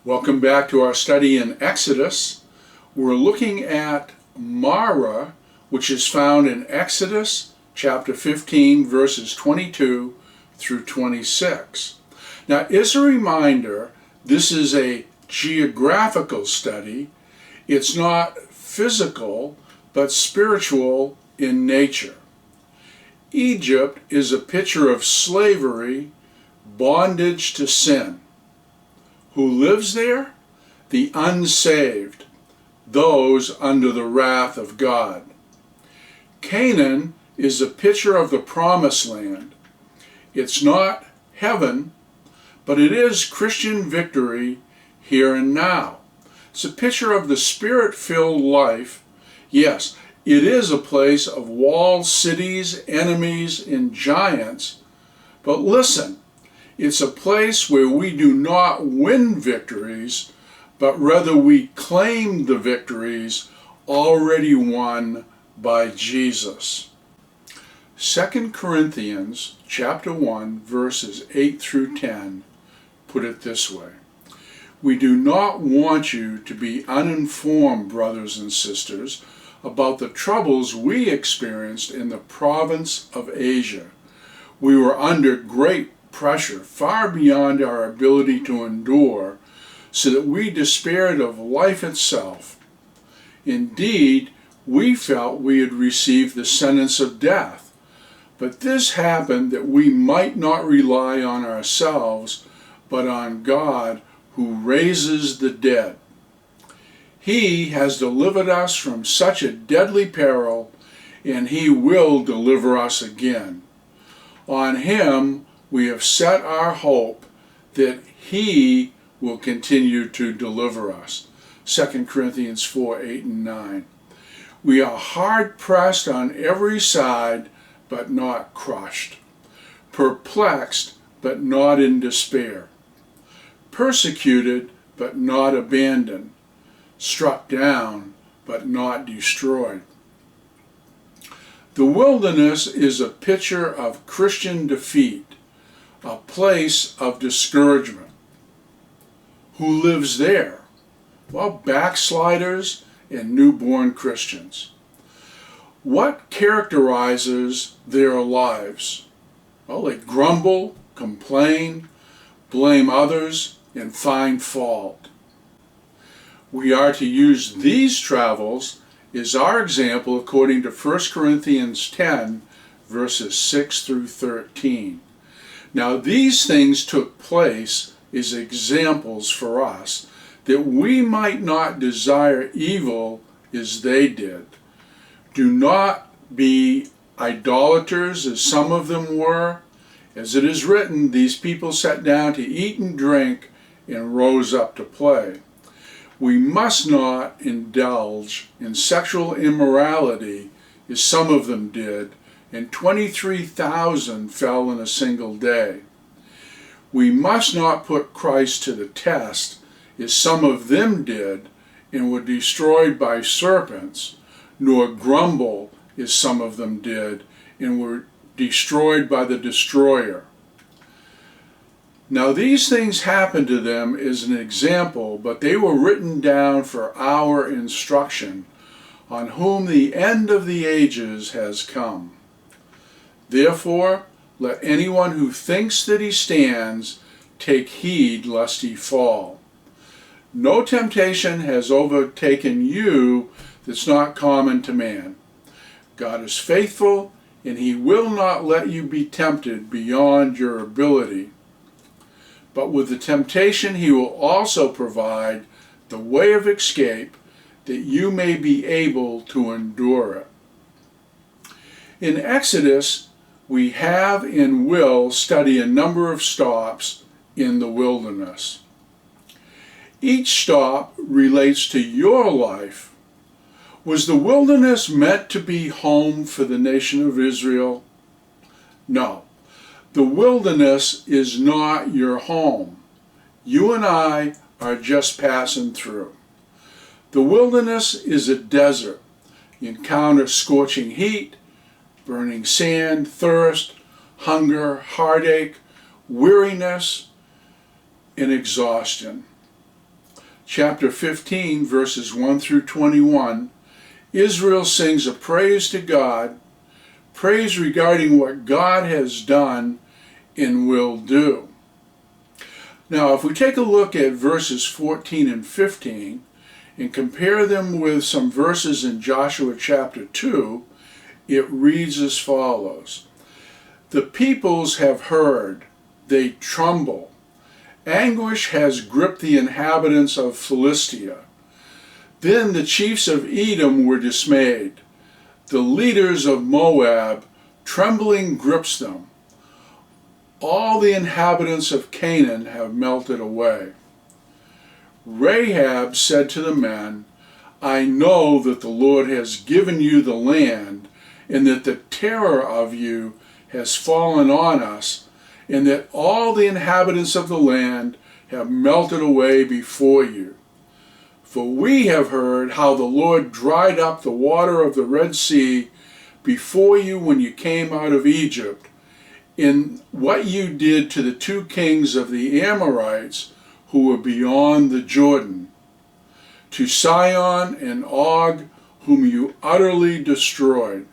Welcome back to our study in Exodus. We're looking at Marah, which is found in Exodus chapter 15, verses 22 through 26. Now, as a reminder, this is a geographical study. It's not physical, but spiritual in nature. Egypt is a picture of slavery, bondage to sin. Who lives there? The unsaved, those under the wrath of God. Canaan is a picture of the promised land. It's not heaven, but it is Christian victory here and now. It's a picture of the Spirit-filled life. Yes, it is a place of walled cities, enemies, and giants. But listen, it's a place where we do not win victories, but rather we claim the victories already won by Jesus. 2 Corinthians chapter 1, verses 8 through 10 put it this way. We do not want you to be uninformed, brothers and sisters, about the troubles we experienced in the province of Asia. We were under great pressure, far beyond our ability to endure, so that we despaired of life itself. Indeed, we felt we had received the sentence of death. But this happened that we might not rely on ourselves, but on God, who raises the dead. He has delivered us from such a deadly peril, and He will deliver us again. On Him we have set our hope that He will continue to deliver us. 2 Corinthians 4, 8 and 9. We are hard pressed on every side, but not crushed. Perplexed, but not in despair. Persecuted, but not abandoned. Struck down, but not destroyed. The wilderness is a picture of Christian defeat, a place of discouragement. Who lives there? Well, backsliders and newborn Christians. What characterizes their lives? Well, they grumble, complain, blame others, and find fault. We are to use these travels as our example according to 1 Corinthians 10, verses 6 through 13. Now these things took place as examples for us, that we might not desire evil as they did. Do not be idolaters as some of them were. As it is written, these people sat down to eat and drink and rose up to play. We must not indulge in sexual immorality as some of them did, and 23,000 fell in a single day. We must not put Christ to the test as some of them did and were destroyed by serpents, nor grumble as some of them did and were destroyed by the destroyer. Now these things happened to them as an example, but they were written down for our instruction, on whom the end of the ages has come. Therefore, let anyone who thinks that he stands take heed lest he fall. No temptation has overtaken you that's not common to man. God is faithful, and He will not let you be tempted beyond your ability. But with the temptation He will also provide the way of escape, that you may be able to endure it. In Exodus, we have and will study a number of stops in the wilderness. Each stop relates to your life. Was the wilderness meant to be home for the nation of Israel? No. The wilderness is not your home. You and I are just passing through. The wilderness is a desert. You encounter scorching heat, burning sand, thirst, hunger, heartache, weariness, and exhaustion. chapter 15, verses 1 through 21, Israel sings a praise to God, praise regarding what God has done and will do. Now, if we take a look at verses 14 and 15 and compare them with some verses in Joshua chapter 2, it reads as follows. The peoples have heard, they tremble. Anguish has gripped the inhabitants of Philistia. Then the chiefs of Edom were dismayed. The leaders of Moab, trembling grips them. All the inhabitants of Canaan have melted away. Rahab said to the men, I know that the Lord has given you the land, and that the terror of you has fallen on us, and that all the inhabitants of the land have melted away before you. For we have heard how the Lord dried up the water of the Red Sea before you when you came out of Egypt, in what you did to the two kings of the Amorites who were beyond the Jordan, to Sihon and Og, whom you utterly destroyed.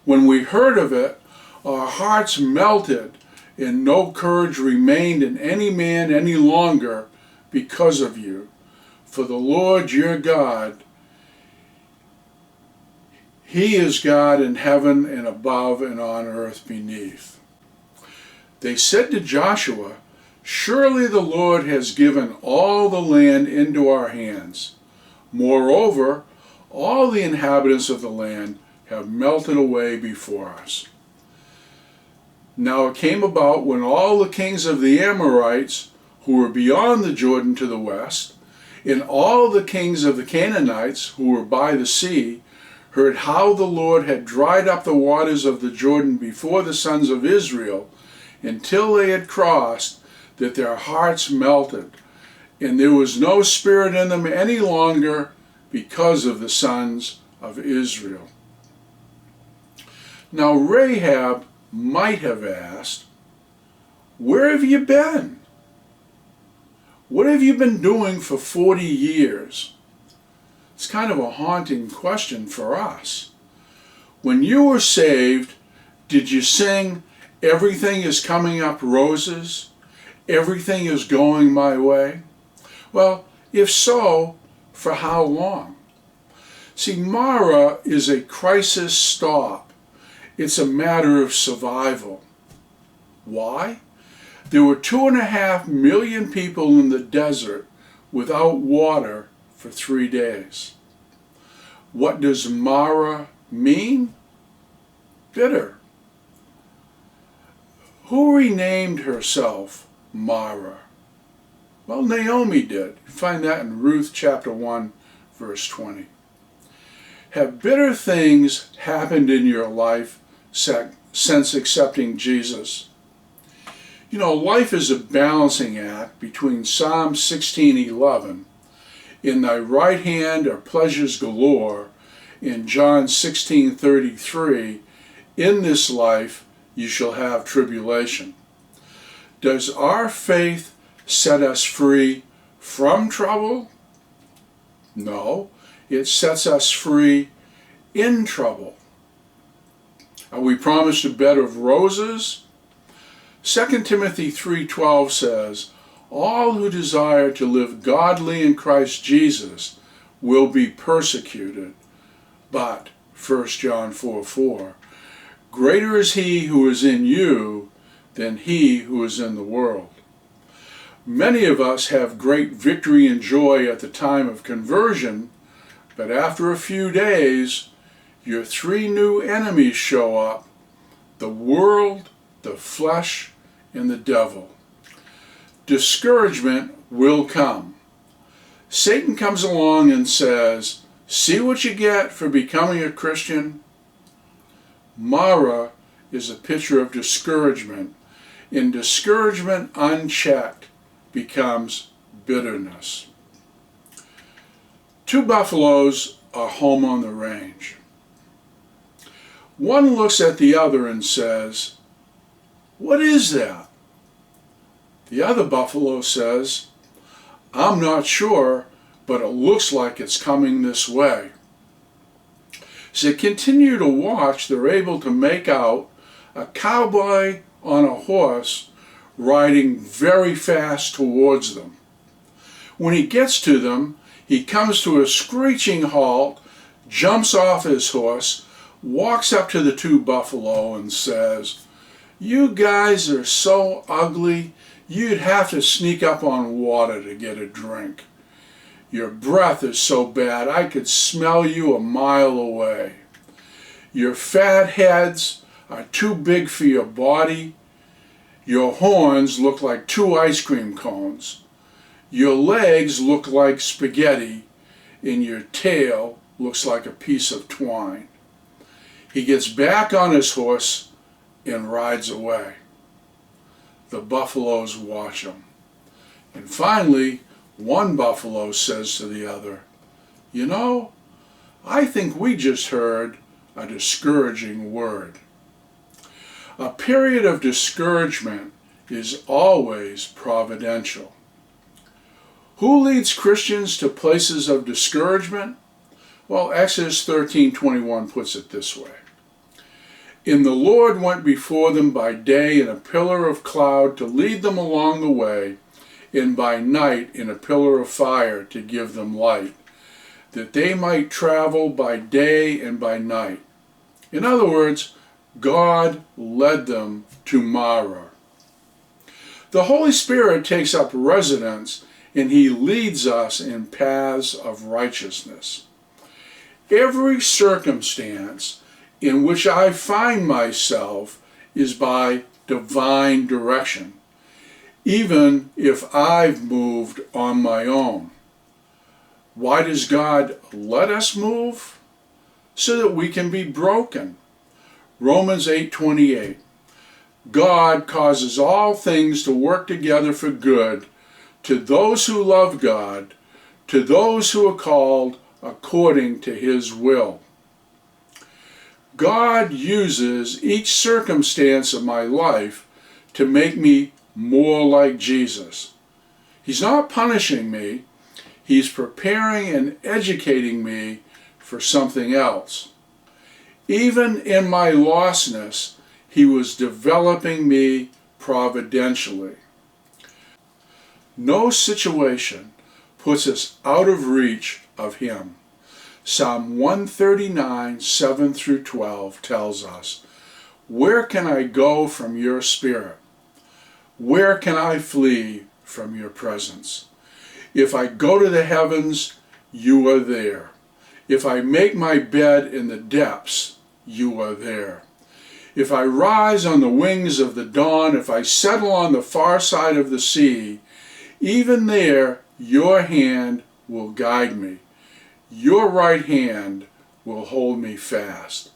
When we heard of it, our hearts melted, and no courage remained in any man any longer because of you. For the Lord your God, He is God in heaven and above and on earth beneath. They said to Joshua, Surely the Lord has given all the land into our hands. Moreover, all the inhabitants of the land have melted away before us. Now it came about when all the kings of the Amorites, who were beyond the Jordan to the west, and all the kings of the Canaanites, who were by the sea, heard how the Lord had dried up the waters of the Jordan before the sons of Israel, until they had crossed, that their hearts melted, and there was no spirit in them any longer because of the sons of Israel. Now Rahab might have asked, Where have you been? What have you been doing for 40 years? It's kind of a haunting question for us. When you were saved, did you sing, Everything is coming up roses? Everything is going my way? Well, if so, for how long? See, Marah is a crisis stop. It's a matter of survival. Why? There were 2.5 million people in the desert without water for 3 days. What does Marah mean? Bitter. Who renamed herself Marah? Well, Naomi did. You find that in Ruth chapter 1, verse 20. Have bitter things happened in your life since accepting Jesus? You know, life is a balancing act between Psalm 16:11, in thy right hand are pleasures galore, in John 16:33, in this life you shall have tribulation. Does our faith set us free from trouble? No, it sets us free in trouble. Are we promised a bed of roses? 2 Timothy 3:12 says, all who desire to live godly in Christ Jesus will be persecuted. But, 1 John 4:4, greater is he who is in you than he who is in the world. Many of us have great victory and joy at the time of conversion, but after a few days, your 3 new enemies show up: the world, the flesh, and the devil. Discouragement will come. Satan comes along and says, see what you get for becoming a Christian? Marah is a picture of discouragement, and discouragement unchecked becomes bitterness. 2 buffaloes are home on the range. One looks at the other and says, what is that? The other buffalo says, I'm not sure, but it looks like it's coming this way. As they continue to watch, they're able to make out a cowboy on a horse riding very fast towards them. When he gets to them, he comes to a screeching halt, jumps off his horse, walks up to the two buffalo and says, "You guys are so ugly, you'd have to sneak up on water to get a drink. Your breath is so bad I could smell you a mile away. Your fat heads are too big for your body. Your horns look like two ice cream cones. Your legs look like spaghetti, and your tail looks like a piece of twine." He gets back on his horse and rides away. The buffaloes watch him. And finally, one buffalo says to the other, "You know, I think we just heard a discouraging word." A period of discouragement is always providential. Who leads Christians to places of discouragement? Well, Exodus 13:21 puts it this way. "And the Lord went before them by day in a pillar of cloud to lead them along the way, and by night in a pillar of fire to give them light, that they might travel by day and by night." In other words, God led them to Marah. The Holy Spirit takes up residence and He leads us in paths of righteousness. Every circumstance in which I find myself is by divine direction, even if I've moved on my own. Why does God let us move? So that we can be broken. Romans 8:28. God causes all things to work together for good to those who love God, to those who are called according to His will. God uses each circumstance of my life to make me more like Jesus. He's not punishing me. He's preparing and educating me for something else. Even in my lostness, He was developing me providentially. No situation puts us out of reach of Him. Psalm 139, 7 through 12 tells us, "Where can I go from your spirit? Where can I flee from your presence? If I go to the heavens, you are there. If I make my bed in the depths, you are there. If I rise on the wings of the dawn, if I settle on the far side of the sea, even there your hand will guide me. Your right hand will hold me fast.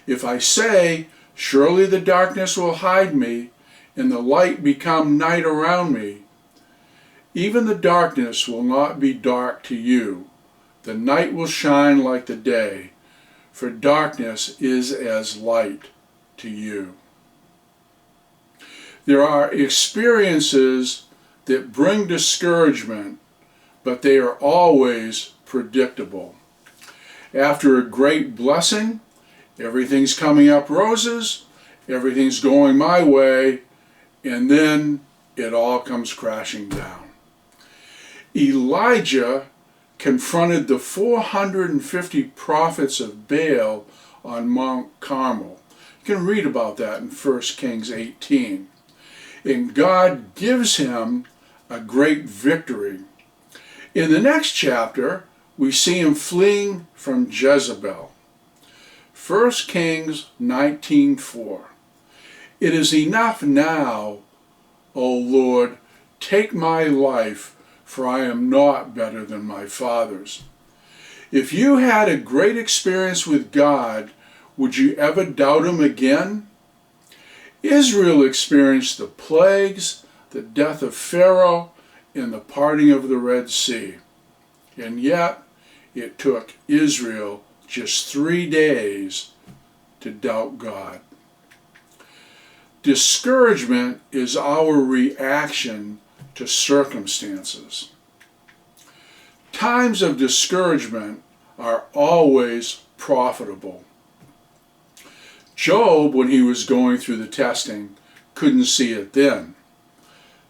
If I say, surely the darkness will hide me, and the light become night around me, even the darkness will not be dark to you. The night will shine like the day, for darkness is as light to you." There are experiences that bring discouragement, but they are always predictable. After a great blessing, everything's coming up roses, everything's going my way, and then it all comes crashing down. Elijah confronted the 450 prophets of Baal on Mount Carmel. You can read about that in 1 Kings 18. And God gives him a great victory. In the next chapter, we see him fleeing from Jezebel. 1 Kings 19:4. "It is enough now, O Lord, take my life, for I am not better than my fathers." If you had a great experience with God, would you ever doubt Him again? Israel experienced the plagues, the death of Pharaoh, and the parting of the Red Sea. And yet, it took Israel just 3 days to doubt God. Discouragement is our reaction to circumstances. Times of discouragement are always profitable. Job, when he was going through the testing, couldn't see it then.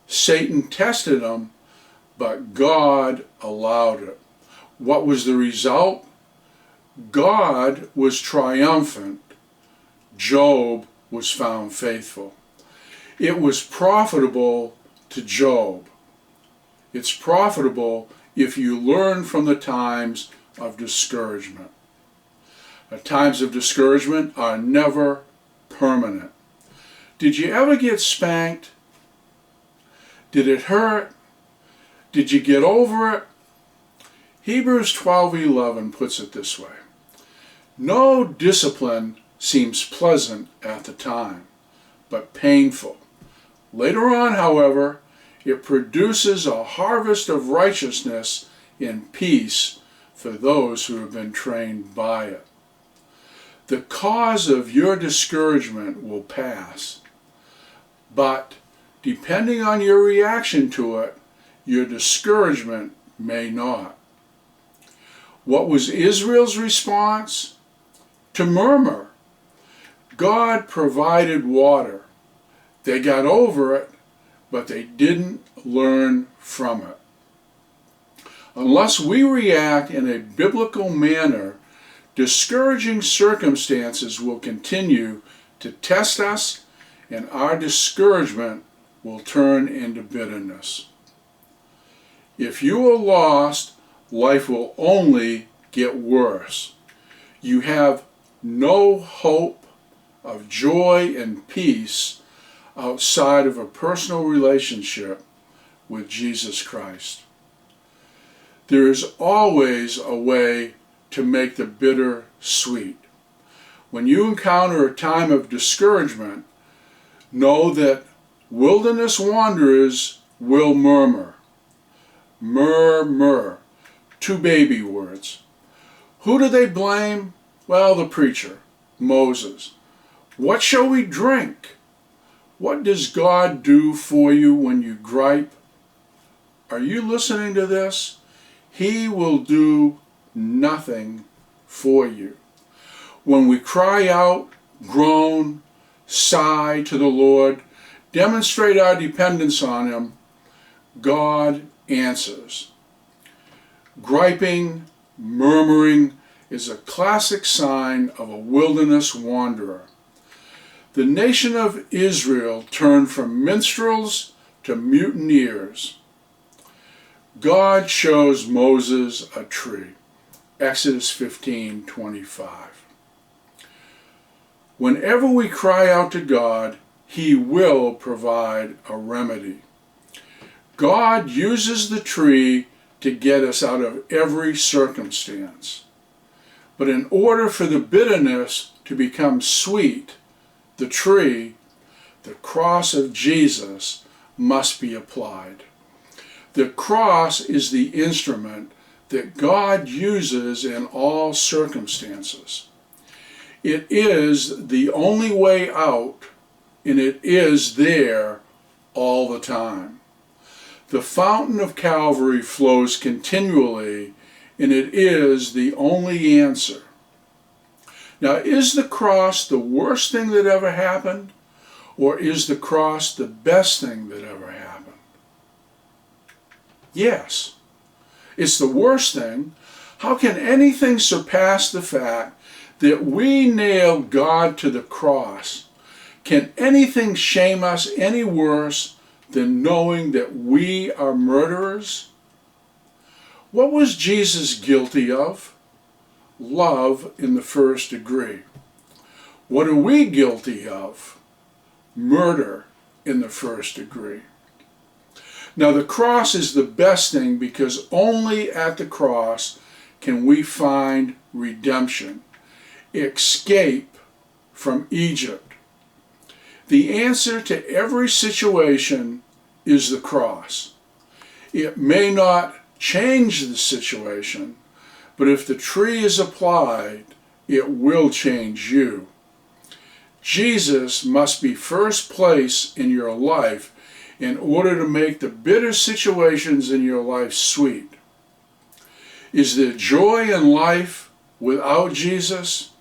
Satan tested him, but God allowed it. What was the result? God was triumphant. Job was found faithful. It was profitable to Job. It's profitable if you learn from the times of discouragement. The times of discouragement are never permanent. Did you ever get spanked? Did it hurt? Did you get over it? Hebrews 12:11 puts it this way: no discipline seems pleasant at the time, but painful. Later on, however, it produces a harvest of righteousness and peace for those who have been trained by it. The cause of your discouragement will pass, but depending on your reaction to it, your discouragement may not. What was Israel's response? To murmur. God provided water. They got over it, but they didn't learn from it. Unless we react in a biblical manner, discouraging circumstances will continue to test us, and our discouragement will turn into bitterness. If you are lost, life will only get worse. You have no hope of joy and peace outside of a personal relationship with Jesus Christ. There is always a way to make the bitter sweet. When you encounter a time of discouragement, know that wilderness wanderers will murmur. Murmur. Two baby words. Who do they blame? Well, the preacher, Moses. What shall we drink? What does God do for you when you gripe? Are you listening to this? He will do nothing for you. When we cry out, groan, sigh to the Lord, demonstrate our dependence on Him, God answers. Griping, murmuring is a classic sign of a wilderness wanderer. The nation of Israel turned from minstrels to mutineers. God shows Moses a tree. Exodus 15:25. Whenever we cry out to God, He will provide a remedy. God uses the tree to get us out of every circumstance. But in order for the bitterness to become sweet, the tree, the cross of Jesus, must be applied. The cross is the instrument that God uses in all circumstances. It is the only way out, and it is there all the time. The fountain of Calvary flows continually, and it is the only answer. Now, is the cross the worst thing that ever happened, or is the cross the best thing that ever happened? Yes, it's the worst thing. How can anything surpass the fact that we nailed God to the cross? Can anything shame us any worse than knowing that we are murderers? What was Jesus guilty of? Love in the first degree. What are we guilty of? Murder in the first degree. Now, the cross is the best thing because only at the cross can we find redemption, escape from Egypt. The answer to every situation is the cross. It may not change the situation, but if the tree is applied, it will change you. Jesus must be first place in your life in order to make the bitter situations in your life sweet. Is there joy in life without Jesus?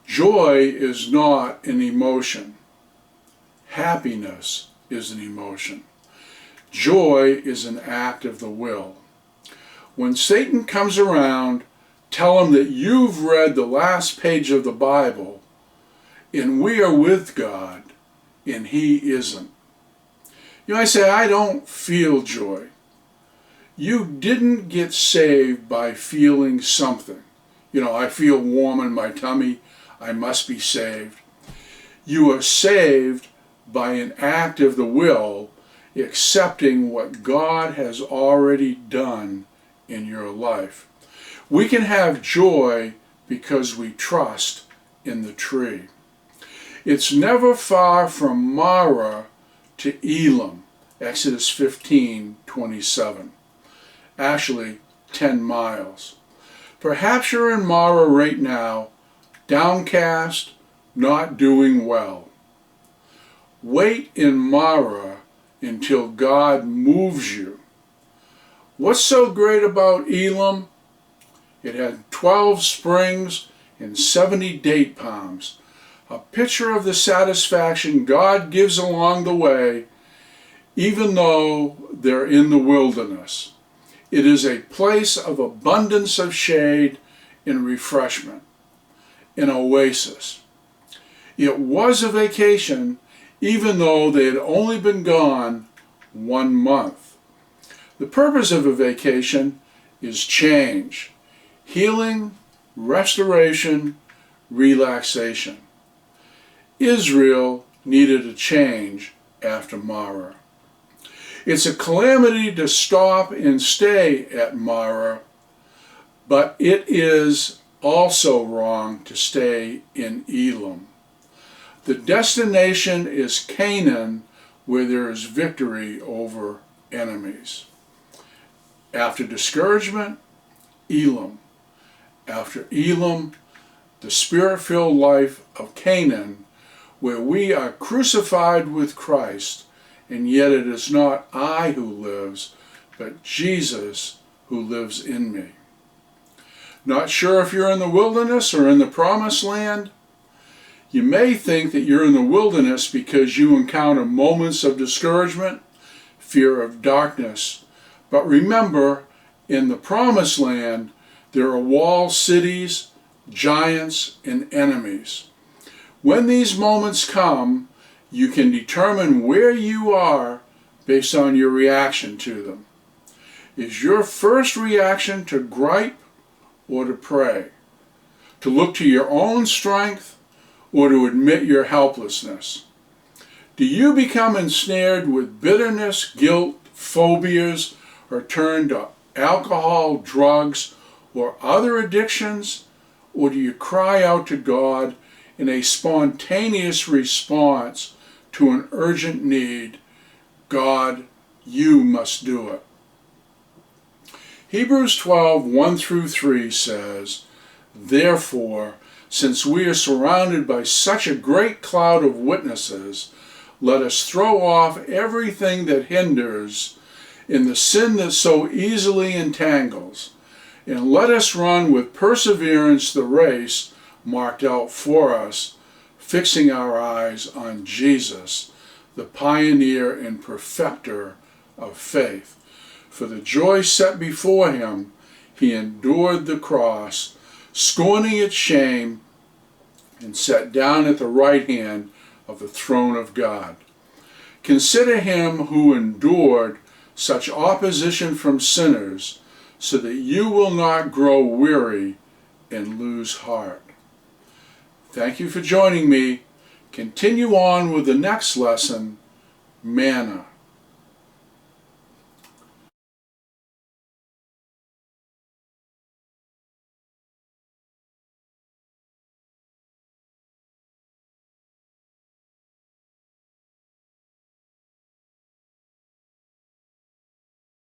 Joy is not an emotion. Happiness is an emotion. Joy is an act of the will. When Satan comes around, tell him that you've read the last page of the Bible and we are with God and he isn't. You might say, I don't feel joy. You didn't get saved by feeling something. I feel warm in my tummy, I must be saved. You are saved by an act of the will, accepting what God has already done in your life. We can have joy because we trust in the tree. It's never far from Marah to Elam, Exodus 15:27. Actually, 10 miles. Perhaps you're in Marah right now, downcast, not doing well. Wait in Marah until God moves you. What's so great about Elam? It had 12 springs and 70 date palms, a picture of the satisfaction God gives along the way, even though they're in the wilderness. It is a place of abundance of shade and refreshment, an oasis. It was a vacation, even though they had only been gone 1 month. The purpose of a vacation is change, healing, restoration, relaxation. Israel needed a change after Marah. It's a calamity to stop and stay at Marah, but it is also wrong to stay in Elam. The destination is Canaan, where there is victory over enemies. After discouragement, Elam. After Elam, the spirit-filled life of Canaan, where we are crucified with Christ, and yet it is not I who lives, but Jesus who lives in me. Not sure if you're in the wilderness or in the promised land? You may think that you're in the wilderness because you encounter moments of discouragement, fear of darkness. But remember, in the promised land, there are walled cities, giants, and enemies. When these moments come, you can determine where you are based on your reaction to them. Is your first reaction to gripe or to pray? To look to your own strength or to admit your helplessness? Do you become ensnared with bitterness, guilt, phobias, or turn to alcohol, drugs, or other addictions? Or do you cry out to God in a spontaneous response to an urgent need? God, you must do it. Hebrews 12:1-3 says, Therefore, since we are surrounded by such a great cloud of witnesses, let us throw off everything that hinders and the sin that so easily entangles, and let us run with perseverance the race marked out for us, fixing our eyes on Jesus, the pioneer and perfecter of faith. For the joy set before him, he endured the cross, scorning its shame, and sat down at the right hand of the throne of God. Consider him who endured such opposition from sinners, so that you will not grow weary and lose heart. Thank you for joining me. Continue on with the next lesson, manna.